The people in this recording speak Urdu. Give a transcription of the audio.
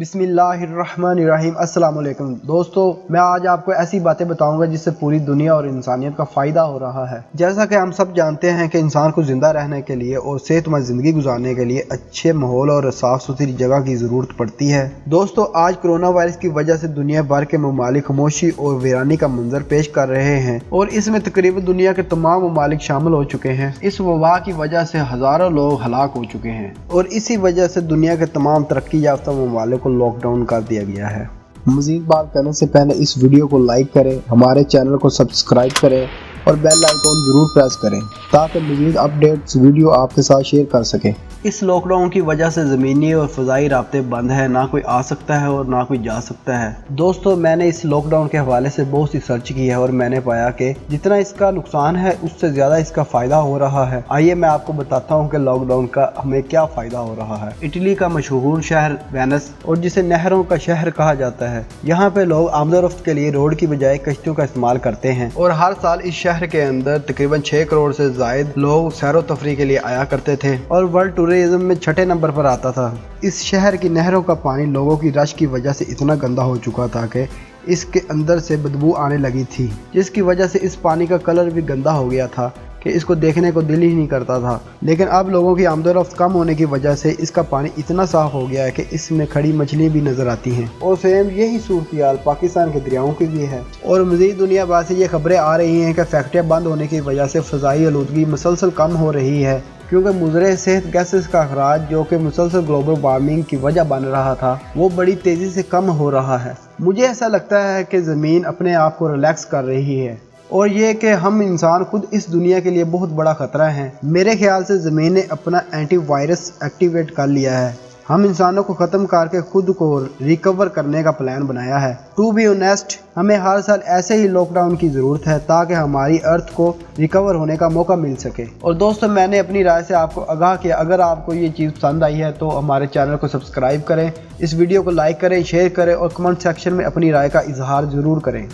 بسم اللہ الرحمن الرحیم۔ السلام علیکم دوستو، میں آج آپ کو ایسی باتیں بتاؤں گا جس سے پوری دنیا اور انسانیت کا فائدہ ہو رہا ہے۔ جیسا کہ ہم سب جانتے ہیں کہ انسان کو زندہ رہنے کے لیے اور صحت مند زندگی گزارنے کے لیے اچھے ماحول اور صاف ستھری جگہ کی ضرورت پڑتی ہے۔ دوستو، آج کرونا وائرس کی وجہ سے دنیا بھر کے ممالک خاموشی اور ویرانی کا منظر پیش کر رہے ہیں، اور اس میں تقریباً دنیا کے تمام ممالک شامل ہو چکے ہیں۔ اس وبا کی وجہ سے ہزاروں لوگ ہلاک ہو چکے ہیں، اور اسی وجہ سے دنیا کے تمام ترقی یافتہ ممالک کو لاک ڈاؤن کر دیا گیا ہے۔ مزید بات کرنے سے پہلے اس ویڈیو کو لائک کریں، ہمارے چینل کو سبسکرائب کریں اور بیل آئیکن ضرور پریس کریں تاکہ مزید اپڈیٹس ویڈیو آپ کے ساتھ شیئر کر سکیں۔ اس لاک ڈاؤن کی وجہ سے زمینی اور فضائی رابطے بند ہیں، نہ کوئی آ سکتا ہے اور نہ کوئی جا سکتا ہے۔ دوستو، میں نے اس لاک ڈاؤن کے حوالے سے بہت سی سرچ کی ہے اور میں نے پایا کہ جتنا اس کا نقصان ہے اس سے زیادہ اس کا فائدہ ہو رہا ہے۔ آئیے میں آپ کو بتاتا ہوں کہ لاک ڈاؤن کا ہمیں کیا فائدہ ہو رہا ہے۔ اٹلی کا مشہور شہر وینس، اور جسے نہروں کا شہر کہا جاتا ہے، یہاں پہ لوگ آمد و رفت کے لیے روڈ کی بجائے کشتیوں کا استعمال کرتے ہیں، اور ہر سال اس شہر کے اندر تقریباً 6 کروڑ سے زائد لوگ سیر و تفریح کے لیے آیا کرتے تھے، اور ورلڈ ٹورزم میں 6 نمبر پر آتا تھا۔ اس شہر کی نہروں کا پانی لوگوں کی رش کی وجہ سے اتنا گندا ہو چکا تھا کہ اس کے اندر سے بدبو آنے لگی تھی، جس کی وجہ سے اس پانی کا کلر بھی گندا ہو گیا تھا کہ اس کو دیکھنے کو دل ہی نہیں کرتا تھا۔ لیکن اب لوگوں کی آمد و رفت کم ہونے کی وجہ سے اس کا پانی اتنا صاف ہو گیا ہے کہ اس میں کھڑی مچھلی بھی نظر آتی ہیں، اور سیم یہی صورتحال پاکستان کے دریاؤں کی بھی ہے۔ اور مزید دنیا بھر سے یہ خبریں آ رہی ہیں کہ فیکٹریاں بند ہونے کی وجہ سے فضائی آلودگی مسلسل کم ہو رہی ہے، کیونکہ مضر صحت گیسز کا اخراج جو کہ مسلسل گلوبل وارمنگ کی وجہ بن رہا تھا، وہ بڑی تیزی سے کم ہو رہا ہے۔ مجھے ایسا لگتا ہے کہ زمین اپنے آپ کو ریلیکس کر رہی ہے، اور یہ کہ ہم انسان خود اس دنیا کے لیے بہت بڑا خطرہ ہیں۔ میرے خیال سے زمین نے اپنا اینٹی وائرس ایکٹیویٹ کر لیا ہے۔ ہم انسانوں کو ختم کر کے خود کو ریکور کرنے کا پلان بنایا ہے۔ ٹو بی اونیسٹ، ہمیں ہر سال ایسے ہی لاک ڈاؤن کی ضرورت ہے تاکہ ہماری ارتھ کو ریکور ہونے کا موقع مل سکے۔ اور دوستو، میں نے اپنی رائے سے آپ کو آگاہ کیا۔ اگر آپ کو یہ چیز پسند آئی ہے تو ہمارے چینل کو سبسکرائب کریں، اس ویڈیو کو لائک کریں، شیئر کریں اور کمنٹ سیکشن میں اپنی رائے کا اظہار ضرور کریں۔